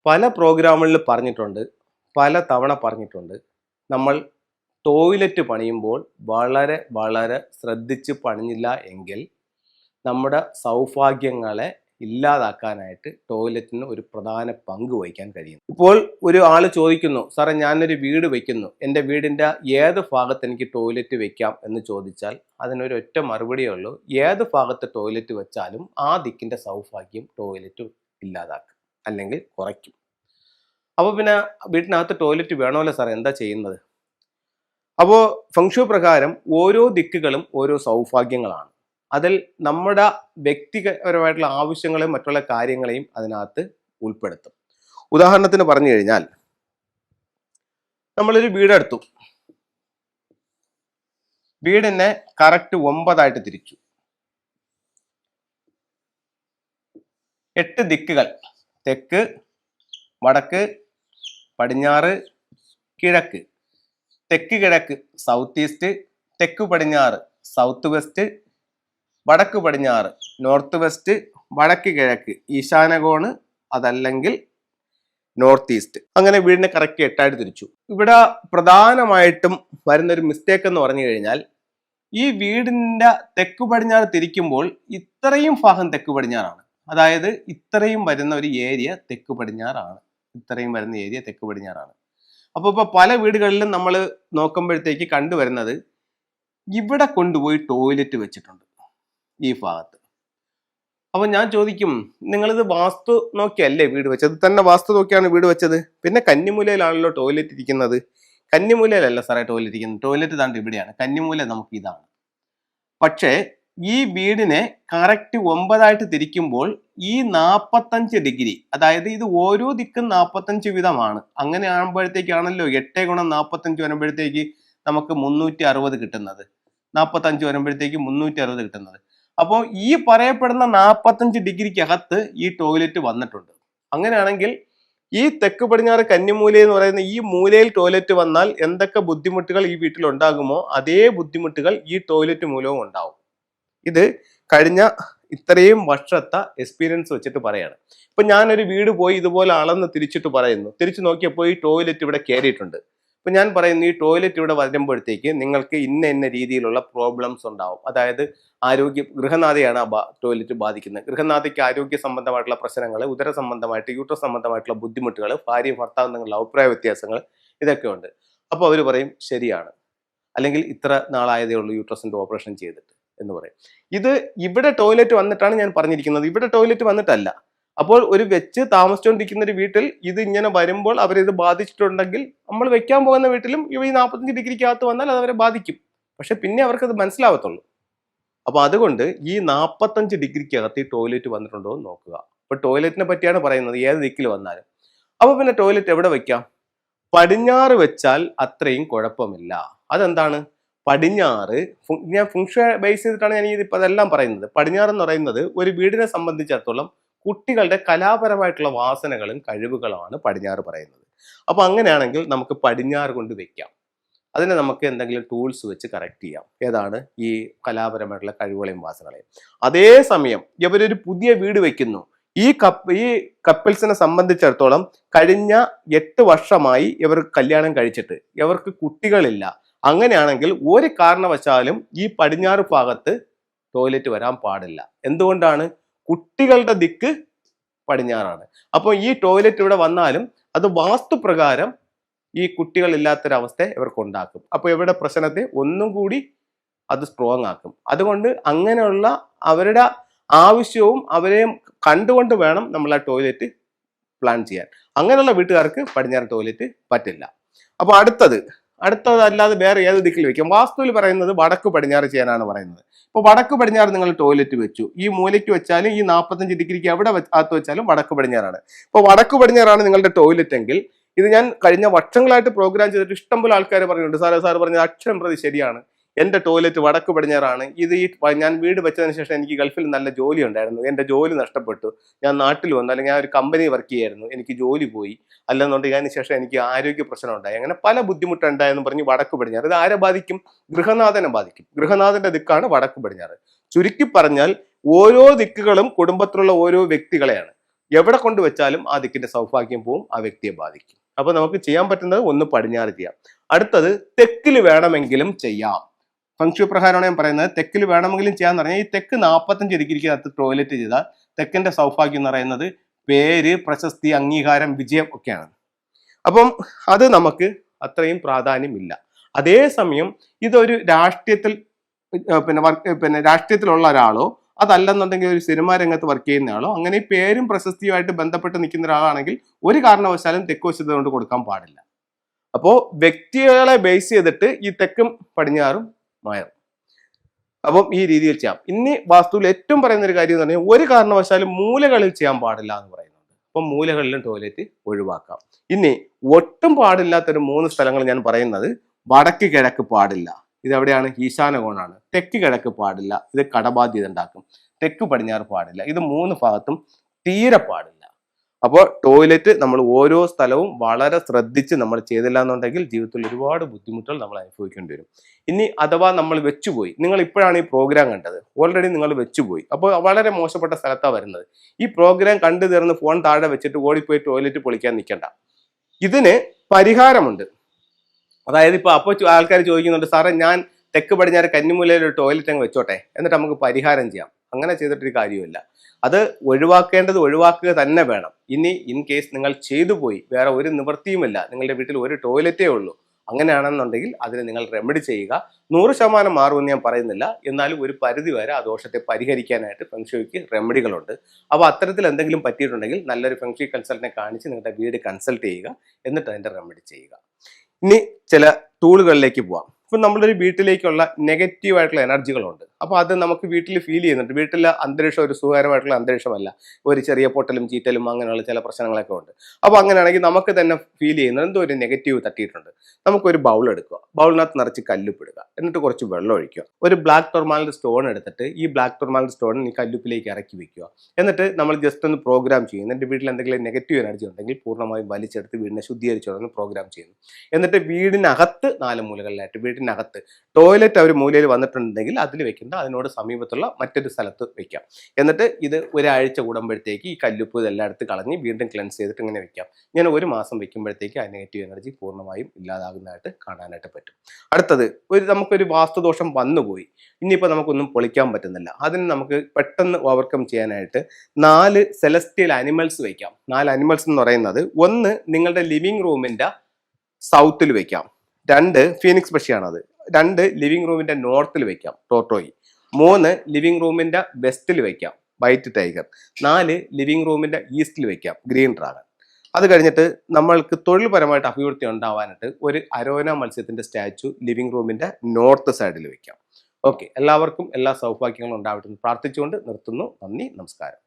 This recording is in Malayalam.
പല പ്രോഗ്രാമുകളിൽ പറഞ്ഞിട്ടുണ്ട്, പല തവണ പറഞ്ഞിട്ടുണ്ട്. നമ്മൾ ടോയ്ലറ്റ് പണിയുമ്പോൾ വളരെ വളരെ ശ്രദ്ധിച്ച് പണിഞ്ഞില്ല എങ്കിൽ നമ്മുടെ സൗഭാഗ്യങ്ങളെ ഇല്ലാതാക്കാനായിട്ട് ടോയ്ലറ്റിന് ഒരു പ്രധാന പങ്ക് വഹിക്കാൻ കഴിയും. ഇപ്പോൾ ഒരു ആൾ ചോദിക്കുന്നു, സാറേ ഞാനൊരു വീട് വെക്കുന്നു, എൻ്റെ വീടിൻ്റെ ഏത് ഭാഗത്ത് എനിക്ക് ടോയ്ലറ്റ് വെക്കാം എന്ന് ചോദിച്ചാൽ അതിനൊരു ഒറ്റ മറുപടിയേ ഉള്ളൂ. ഏത് ഭാഗത്ത് ടോയ്ലറ്റ് വെച്ചാലും ആ ദിക്കിൻ്റെ സൗഭാഗ്യം ടോയ്ലറ്റ് ഇല്ലാതാക്കും അല്ലെങ്കിൽ കുറയ്ക്കും. അപ്പോൾ പിന്നെ വീട്ടിനകത്ത് ടോയ്ലറ്റ് വേണമല്ലോ സാറേ, എന്താ ചെയ്യുന്നത്? അപ്പോൾ ഫെങ്ഷു പ്രകാരം ഓരോ ദിക്കുകളും ഓരോ സൗഭാഗ്യങ്ങളാണ്. അതിൽ നമ്മുടെ വ്യക്തിപരമായിട്ടുള്ള ആവശ്യങ്ങളെയും മറ്റുള്ള കാര്യങ്ങളെയും അതിനകത്ത് ഉൾപ്പെടുത്തും. ഉദാഹരണത്തിന് പറഞ്ഞു കഴിഞ്ഞാൽ, നമ്മളൊരു വീടെടുത്തു, വീടിനെ കറക്റ്റ് 9 തിരിച്ചു. 8 ദിക്കുകൾ: തെക്ക്, വടക്ക്, പടിഞ്ഞാറ്, കിഴക്ക്. തെക്ക് കിഴക്ക് സൗത്ത് ഈസ്റ്റ്, തെക്ക് പടിഞ്ഞാറ് സൗത്ത് വെസ്റ്റ്, വടക്ക് പടിഞ്ഞാറ് നോർത്ത് വെസ്റ്റ്, വടക്ക് കിഴക്ക് ഈശാനകോണ്, അതല്ലെങ്കിൽ നോർത്ത് ഈസ്റ്റ്. അങ്ങനെ വീടിനെ കറക്റ്റ് 8 തിരിച്ചു. ഇവിടെ പ്രധാനമായിട്ടും വരുന്നൊരു മിസ്റ്റേക്ക് എന്ന് പറഞ്ഞു കഴിഞ്ഞാൽ, ഈ വീടിൻ്റെ തെക്ക് പടിഞ്ഞാറ് തിരിക്കുമ്പോൾ ഇത്രയും ഭാഗം തെക്ക് പടിഞ്ഞാറാണ്. അതായത് ഇത്രയും വരുന്ന ഒരു ഏരിയ തെക്ക് പടിഞ്ഞാറാണ്. അപ്പോൾ ഇപ്പോൾ പല വീടുകളിലും നമ്മൾ നോക്കുമ്പോഴത്തേക്ക് കണ്ടുവരുന്നത്, ഇവിടെ കൊണ്ടുപോയി ടോയ്ലറ്റ് വെച്ചിട്ടുണ്ട് ഈ ഭാഗത്ത്. അപ്പോൾ ഞാൻ ചോദിക്കും, നിങ്ങളിത് വാസ്തു നോക്കിയല്ലേ വീട് വെച്ചത്? തന്നെ വാസ്തു നോക്കിയാണ് വീട് വെച്ചത്. പിന്നെ കന്നിമൂലയിലാണല്ലോ ടോയ്ലറ്റ് ഇരിക്കുന്നത്. കന്നിമൂലയിലല്ല സാറേ ടോയ്ലറ്റ് ഇരിക്കുന്നത്. ടോയ്ലറ്റ് താണ്ട് ഇവിടെയാണ്. കന്നിമൂല നമുക്ക് ഇതാണ്. പക്ഷേ ഈ വീടിനെ കറക്റ്റ് 9 തിരിക്കുമ്പോൾ ഈ 45 ഡിഗ്രി, അതായത് ഇത് ഓരോ ദിക്കും 45 വീതമാണ്. അങ്ങനെ ആകുമ്പോഴത്തേക്കാണല്ലോ 8 × 45 വരുമ്പോഴത്തേക്ക് നമുക്ക് 360 കിട്ടുന്നത്. 45 വരുമ്പോഴത്തേക്ക് 360 കിട്ടുന്നത്. അപ്പോൾ ഈ പറയപ്പെടുന്ന 45 ഡിഗ്രിക്കകത്ത് ഈ ടോയ്ലറ്റ് വന്നിട്ടുണ്ട്. അങ്ങനെയാണെങ്കിൽ ഈ തെക്ക് പടിഞ്ഞാറ് കന്നിമൂല എന്ന് പറയുന്ന ഈ മൂലയിൽ ടോയ്ലറ്റ് വന്നാൽ എന്തൊക്കെ ബുദ്ധിമുട്ടുകൾ ഈ വീട്ടിൽ ഉണ്ടാകുമോ അതേ ബുദ്ധിമുട്ടുകൾ ഈ ടോയ്ലറ്റ് മൂലവും ഉണ്ടാവും. ഇത് കഴിഞ്ഞ ഇത്രയും വർഷത്തെ എക്സ്പീരിയൻസ് വെച്ചിട്ട് പറയാണ്. ഇപ്പൊ ഞാനൊരു വീട് പോയി ഇതുപോലെ അളന്ന് തിരിച്ചിട്ട് പറയുന്നു, തിരിച്ചു നോക്കിയപ്പോൾ ഈ ടോയ്ലറ്റ് ഇവിടെ കയറിയിട്ടുണ്ട്. ഇപ്പൊ ഞാൻ പറയുന്നു, ഈ ടോയ്ലറ്റ് ഇവിടെ വരുമ്പോഴത്തേക്ക് നിങ്ങൾക്ക് ഇന്ന രീതിയിലുള്ള പ്രോബ്ലംസ് ഉണ്ടാവും. അതായത് ഗൃഹനാഥയാണ് ആ ടോയ്ലറ്റ് ബാധിക്കുന്നത്. ഗൃഹനാഥയ്ക്ക് ആരോഗ്യ സംബന്ധമായിട്ടുള്ള പ്രശ്നങ്ങൾ, ഉദര സംബന്ധമായിട്ട്, യൂട്രസ് സംബന്ധമായിട്ടുള്ള ബുദ്ധിമുട്ടുകൾ, ഭാര്യ ഭർത്താവ് തമ്മിലുള്ള അഭിപ്രായ വ്യത്യാസങ്ങൾ, ഇതൊക്കെ ഉണ്ട്. അപ്പോൾ അവർ പറയും ശരിയാണ്, അല്ലെങ്കിൽ ഇത്ര നാളായതേ ഉള്ളൂ യൂട്രസിന്റെ ഓപ്പറേഷൻ ചെയ്തിട്ട് എന്ന് പറയും. ഇത് ഇവിടെ ടോയ്ലറ്റ് വന്നിട്ടാണ് ഞാൻ പറഞ്ഞിരിക്കുന്നത്, ഇവിടെ ടോയ്ലറ്റ് വന്നിട്ടല്ല. അപ്പോൾ ഒരു വെച്ച് താമസിച്ചുകൊണ്ടിരിക്കുന്ന ഒരു വീട്ടിൽ ഇത് ഇങ്ങനെ വരുമ്പോൾ അവരിത് ബാധിച്ചിട്ടുണ്ടെങ്കിൽ നമ്മൾ വെക്കാൻ പോകുന്ന വീട്ടിലും ഈ 45 ഡിഗ്രിക്കകത്ത് വന്നാൽ അത് അവരെ ബാധിക്കും. പക്ഷെ പിന്നെ അവർക്കത് മനസ്സിലാവത്തുള്ളൂ. അപ്പൊ അതുകൊണ്ട് ഈ 45 ഡിഗ്രിക്കകത്ത് ഈ ടോയ്ലറ്റ് വന്നിട്ടുണ്ടോ എന്ന് നോക്കുക. അപ്പൊ ടോയ്ലറ്റിനെ പറ്റിയാണ് പറയുന്നത്, ഏത് ദിക്കിൽ വന്നാലും. അപ്പൊ പിന്നെ ടോയ്ലറ്റ് എവിടെ വെക്കാം? പടിഞ്ഞാറ് വെച്ചാൽ അത്രയും കുഴപ്പമില്ല. അതെന്താണ്? പടിഞ്ഞാറ്, ഞാൻ ഫുങ്ഷ ബേസ് ചെയ്തിട്ടാണ് ഞാൻ ഇതിപ്പോൾ അതെല്ലാം പറയുന്നത്. പടിഞ്ഞാറ് എന്ന് പറയുന്നത് ഒരു വീടിനെ സംബന്ധിച്ചിടത്തോളം കുട്ടികളുടെ കലാപരമായിട്ടുള്ള വാസനകളും കഴിവുകളാണ് പടിഞ്ഞാറ് പറയുന്നത്. അപ്പൊ അങ്ങനെയാണെങ്കിൽ നമുക്ക് പടിഞ്ഞാറ് കൊണ്ട് വെക്കാം. അതിനെ നമുക്ക് എന്തെങ്കിലും ടൂൾസ് വെച്ച് കറക്റ്റ് ചെയ്യാം. ഏതാണ്? ഈ കലാപരമായിട്ടുള്ള കഴിവുകളെയും വാസനകളെയും. അതേസമയം ഇവരൊരു പുതിയ വീട് വെക്കുന്നു. ഈ കപ്പിൾസിനെ സംബന്ധിച്ചിടത്തോളം കഴിഞ്ഞ 8 വർഷമായി ഇവർ കല്യാണം കഴിച്ചിട്ട് ഇവർക്ക് കുട്ടികളില്ല. അങ്ങനെയാണെങ്കിൽ ഒരു കാരണവശാലും ഈ പടിഞ്ഞാറ് ഭാഗത്ത് ടോയ്ലറ്റ് വരാൻ പാടില്ല. എന്തുകൊണ്ടാണ്? കുട്ടികളുടെ ദിക്ക് പടിഞ്ഞാറാണ്. അപ്പോൾ ഈ ടോയ്ലറ്റ് ഇവിടെ വന്നാലും അത് വാസ്തുപ്രകാരം ഈ കുട്ടികളില്ലാത്തൊരവസ്ഥ ഇവർക്ക് ഉണ്ടാക്കും. അപ്പോൾ ഇവരുടെ പ്രശ്നത്തെ ഒന്നും കൂടി അത് സ്ട്രോങ് ആക്കും. അതുകൊണ്ട് അങ്ങനെയുള്ള അവരുടെ ആവശ്യവും അവരെയും കണ്ടുകൊണ്ട് വേണം നമ്മൾ ആ ടോയ്ലറ്റ് പ്ലാൻ ചെയ്യാൻ. അങ്ങനെയുള്ള വീട്ടുകാർക്ക് പടിഞ്ഞാറ് ടോയ്ലറ്റ് പറ്റില്ല. അപ്പോൾ അടുത്തതല്ലാതെ വേറെ ഏത് ദിക്കിൽ വെക്കാം? വാസ്തുവിൽ പറയുന്നത് വടക്ക് പടിഞ്ഞാറ് ചെയ്യാനാണ് പറയുന്നത്. ഇപ്പോൾ വടക്ക് പടിഞ്ഞാറ് നിങ്ങൾ ടോയ്ലറ്റ് വെച്ചു, ഈ മൂലയ്ക്ക് വെച്ചാലും ഈ 45 ഡിഗ്രിക്ക് എവിടെ അകത്ത് വെച്ചാലും വടക്ക് പടിഞ്ഞാറാണ്. ഇപ്പോൾ വടക്ക് പടിഞ്ഞാറാണ് നിങ്ങളുടെ ടോയ്ലറ്റ് എങ്കിൽ, ഇത് ഞാൻ കഴിഞ്ഞ വർഷങ്ങളായിട്ട് പ്രോഗ്രാം ചെയ്തിട്ട് ഇഷ്ടംപോലെ ആൾക്കാർ പറഞ്ഞിട്ടുണ്ട്, സാർ പറഞ്ഞത് അക്ഷരം പ്രതി ശരിയാണ്, എൻ്റെ ടോയ്ലറ്റ് വടക്ക് പടിഞ്ഞാറാണ്. ഇത് ഞാൻ വീട് വെച്ചതിന് ശേഷം എനിക്ക് ഗൾഫിൽ നല്ല ജോലി ഉണ്ടായിരുന്നു, എൻ്റെ ജോലി നഷ്ടപ്പെട്ടു, ഞാൻ നാട്ടിൽ വന്നു, അല്ലെങ്കിൽ ഞാൻ ഒരു കമ്പനി വർക്ക് ചെയ്യായിരുന്നു, എനിക്ക് ജോലി പോയി, അല്ലെന്നുണ്ടെങ്കിൽ അതിന് ശേഷം എനിക്ക് ആരോഗ്യ പ്രശ്നം ഉണ്ടായി, അങ്ങനെ പല ബുദ്ധിമുട്ടുണ്ടായെന്ന് പറഞ്ഞ് വടക്ക് പടിഞ്ഞാറ്. ഇത് ആരെ ബാധിക്കും? ഗൃഹനാഥനെ ബാധിക്കും. ഗൃഹനാഥന്റെ ദിക്കാണ് വടക്ക് പടിഞ്ഞാറ്. ചുരുക്കി പറഞ്ഞാൽ ഓരോ ദിക്കുകളും കുടുംബത്തിലുള്ള ഓരോ വ്യക്തികളെയാണ്. എവിടെ കൊണ്ടുവച്ചാലും ആ ദിക്കിന്റെ സൗഭാഗ്യം പോവും, ആ വ്യക്തിയെ ബാധിക്കും. അപ്പൊ നമുക്ക് ചെയ്യാൻ പറ്റുന്നത് ഒന്ന് പടിഞ്ഞാറ് ചെയ്യാം. അടുത്തത് തെക്കിൽ വേണമെങ്കിലും ചെയ്യാം. ഫംഗ്ഷു പ്രകാരമാണ് ഞാൻ പറയുന്നത്. തെക്കിൽ വേണമെങ്കിലും ചെയ്യാന്ന് പറഞ്ഞാൽ ഈ തെക്ക് 45 ഡിഗ്രിക്കകത്ത് ടോയ്ലറ്റ് ചെയ്താൽ തെക്കിന്റെ സൗഭാഗ്യം എന്ന് പറയുന്നത് പേര്, പ്രശസ്തി, അംഗീകാരം, വിജയം ഒക്കെയാണ്. അപ്പം അത് നമുക്ക് അത്രയും പ്രാധാന്യമില്ല. അതേസമയം ഇതൊരു രാഷ്ട്രീയത്തിൽ രാഷ്ട്രീയത്തിലുള്ള ഒരാളോ അതല്ലെന്നുണ്ടെങ്കിൽ ഒരു സിനിമാ രംഗത്ത് വർക്ക് ചെയ്യുന്ന ആളോ അങ്ങനെ പേരും പ്രശസ്തിയുമായിട്ട് ബന്ധപ്പെട്ട് നിൽക്കുന്ന ഒരാളാണെങ്കിൽ ഒരു കാരണവശാലും തെക്ക് വശത്ത് കൊണ്ട് കൊടുക്കാൻ പാടില്ല. അപ്പോൾ വ്യക്തികളെ ബേസ് ചെയ്തിട്ട് ഈ തെക്കും പടിഞ്ഞാറും മാറും. അപ്പം ഈ രീതിയിൽ ചെയ്യാം. ഇനി വാസ്തുവിൽ ഏറ്റവും പറയുന്ന ഒരു കാര്യം എന്ന് പറഞ്ഞാൽ ഒരു കാരണവശാലും മൂലകളിൽ ചെയ്യാൻ പാടില്ല എന്ന് പറയുന്നുണ്ട്. അപ്പം മൂലകളിലും ടോയ്ലറ്റ് ഒഴിവാക്കാം. ഇനി ഒട്ടും പാടില്ലാത്തൊരു 3 സ്ഥലങ്ങൾ ഞാൻ പറയുന്നത് വടക്ക് കിഴക്ക് പാടില്ല, ഇതെവിടെയാണ്? ഈശാന കോണാണ്. തെക്ക് കിഴക്ക് പാടില്ല, ഇത് കടബാധ്യത ഉണ്ടാക്കും. തെക്ക് പടിഞ്ഞാറ് പാടില്ല, ഇത് 3 ഭാഗത്തും തീരെ പാടില്ല. അപ്പോൾ ടോയ്ലറ്റ് നമ്മൾ ഓരോ സ്ഥലവും വളരെ ശ്രദ്ധിച്ച് നമ്മൾ ചെയ്തില്ല എന്നുണ്ടെങ്കിൽ ജീവിതത്തിൽ ഒരുപാട് ബുദ്ധിമുട്ടുകൾ നമ്മൾ അനുഭവിക്കേണ്ടി വരും. ഇനി അഥവാ നമ്മൾ വെച്ചുപോയി, നിങ്ങൾ ഇപ്പോഴാണ് ഈ പ്രോഗ്രാം കണ്ടത്, ഓൾറെഡി നിങ്ങൾ വെച്ചുപോയി, അപ്പോൾ വളരെ മോശപ്പെട്ട സ്ഥലത്താണ് വരുന്നത്. ഈ പ്രോഗ്രാം കണ്ടു തീർന്ന് ഫോൺ താഴെ വെച്ചിട്ട് ഓടിപ്പോയി ടോയ്ലറ്റ് പൊളിക്കാൻ നിൽക്കണ്ട. ഇതിന് പരിഹാരമുണ്ട്. അതായത് ഇപ്പൊ അപ്പോൾ ആൾക്കാർ ചോദിക്കുന്നുണ്ട്, സാറേ ഞാൻ തെക്ക് പടിഞ്ഞാറ് കന്നിമൂലയിൽ ഒരു ടോയ്ലറ്റ് അങ്ങ് വെച്ചോട്ടെ, എന്നിട്ട് നമുക്ക് പരിഹാരം ചെയ്യാം. അങ്ങനെ ചെയ്തിട്ടൊരു കാര്യമില്ല. അത് ഒഴിവാക്കേണ്ടത് ഒഴിവാക്കുക തന്നെ വേണം. ഇനി ഇൻ കേസ് നിങ്ങൾ ചെയ്തു പോയി, വേറെ ഒരു നിവൃത്തിയുമില്ല, നിങ്ങളുടെ വീട്ടിൽ ഒരു ടോയ്ലറ്റേ ഉള്ളൂ, അങ്ങനെയാണെന്നുണ്ടെങ്കിൽ അതിന് നിങ്ങൾ റെമഡി ചെയ്യുക. 100% മാറുമെന്ന് ഞാൻ പറയുന്നില്ല, എന്നാലും ഒരു പരിധി വരെ ആ ദോഷത്തെ പരിഹരിക്കാനായിട്ട് ഫെങ്ഷുയ്ക്ക് റെമഡികളുണ്ട്. അപ്പോൾ അത്തരത്തിൽ എന്തെങ്കിലും പറ്റിയിട്ടുണ്ടെങ്കിൽ നല്ലൊരു ഫെങ്ഷു കൺസൾട്ടിനെ കാണിച്ച് നിങ്ങളുടെ വീട് കൺസൾട്ട് ചെയ്യുക, എന്നിട്ട് അതിന്റെ റെമഡി ചെയ്യുക. ഇനി ചില ടൂളുകളിലേക്ക് പോവാം. ഇപ്പം നമ്മുടെ ഒരു വീട്ടിലേക്കുള്ള നെഗറ്റീവ് ആയിട്ടുള്ള എനർജികളുണ്ട്. അപ്പോൾ അത് നമുക്ക് വീട്ടിൽ ഫീൽ ചെയ്യുന്നുണ്ട്. വീട്ടിലെ അന്തരീക്ഷം ഒരു സുഖകരമായിട്ടുള്ള അന്തരീക്ഷമല്ല, ഒരു ചെറിയ പൊട്ടലും ചീറ്റലും അങ്ങനെയുള്ള ചില പ്രശ്നങ്ങളൊക്കെ ഉണ്ട്. അപ്പോൾ അങ്ങനെയാണെങ്കിൽ നമുക്ക് തന്നെ ഫീൽ ചെയ്യുന്നത് എന്തോ ഒരു നെഗറ്റീവ് തട്ടിയിട്ടുണ്ട്. നമുക്കൊരു ബൗൾ എടുക്കുക, ബൗളിനകത്ത് നിറച്ച് കല്ലുപ്പിടുക, എന്നിട്ട് കുറച്ച് വെള്ളം ഒഴിക്കുക. ഒരു ബ്ലാക്ക് ടൊർമാലിൻ്റെ സ്റ്റോൺ എടുത്തിട്ട് ഈ ബ്ലാക്ക് ടൊർമാലിൻ്റെ സ്റ്റോൺ ഈ കല്ലുപ്പിലേക്ക് ഇറക്കി വെക്കുക. എന്നിട്ട് നമ്മൾ ജസ്റ്റ് ഒന്ന് പ്രോഗ്രാം ചെയ്യുന്നു. എൻ്റെ വീട്ടിൽ എന്തെങ്കിലും നെഗറ്റീവ് എനർജി ഉണ്ടെങ്കിൽ പൂർണ്ണമായും വലിച്ചെടുത്ത് വീടിനെ ശുദ്ധീകരിച്ചോന്ന് പ്രോഗ്രാം ചെയ്യുന്നു. എന്നിട്ട് വീടിനകത്ത് 4 മൂലകളിലായിട്ട്, വീടിനകത്ത് ടോയ്ലറ്റ് ഒരു മൂലയിൽ വന്നിട്ടുണ്ടെങ്കിൽ അതിൽ വെക്കേണ്ട, അതിനോട് സമീപത്തുള്ള മറ്റൊരു സ്ഥലത്ത് വെക്കാം. എന്നിട്ട് ഇത് ഒരാഴ്ച കൂടുമ്പോഴത്തേക്ക് ഈ കല്ലുപ്പ് ഇതെല്ലാം എടുത്ത് കളഞ്ഞ് വീണ്ടും ക്ലെൻസ് ചെയ്തിട്ട് ഇങ്ങനെ വെക്കാം. ഇങ്ങനെ 1 മാസം വെക്കുമ്പോഴത്തേക്ക് ആ നെഗറ്റീവ് എനർജി പൂർണ്ണമായും ഇല്ലാതാകുന്നതായിട്ട് കാണാനായിട്ട് പറ്റും. അടുത്തത്, നമുക്കൊരു വാസ്തുദോഷം വന്നുപോയി, ഇനിയിപ്പോൾ നമുക്കൊന്നും പൊളിക്കാൻ പറ്റുന്നില്ല. അതിന് നമുക്ക് പെട്ടെന്ന് ഓവർകം ചെയ്യാനായിട്ട് 4 സെലസ്റ്റിയൽ അനിമൽസ് വയ്ക്കാം. 4 അനിമൽസ് എന്ന് പറയുന്നത്, 1 നിങ്ങളുടെ ലിവിങ് റൂമിൻ്റെ സൗത്തിൽ വെക്കാം, 2 ഫീനിക്സ് പക്ഷിയാണത്, 2 ലിവിങ് റൂമിൻ്റെ നോർത്തിൽ വെക്കാം, ടോർട്ടോയി, 3 ലിവിങ് റൂമിൻ്റെ വെസ്റ്റിൽ വെക്കാം, വൈറ്റ് ടൈഗർ, 4 ലിവിങ് റൂമിൻ്റെ ഈസ്റ്റിൽ വെക്കാം, ഗ്രീൻ ഡ്രാഗൺ. അത് കഴിഞ്ഞിട്ട് നമ്മൾക്ക് തൊഴിൽപരമായിട്ട് അഭിവൃദ്ധി ഉണ്ടാവാനായിട്ട് ഒരു അരോന മത്സ്യത്തിൻ്റെ സ്റ്റാച്ചു ലിവിങ് റൂമിൻ്റെ നോർത്ത് സൈഡിൽ വെക്കാം. ഓക്കെ, എല്ലാവർക്കും എല്ലാ സൗഭാഗ്യങ്ങളും ഉണ്ടാവട്ടെ എന്ന് പ്രാർത്ഥിച്ചുകൊണ്ട് നിർത്തുന്നു. നന്ദി, നമസ്കാരം.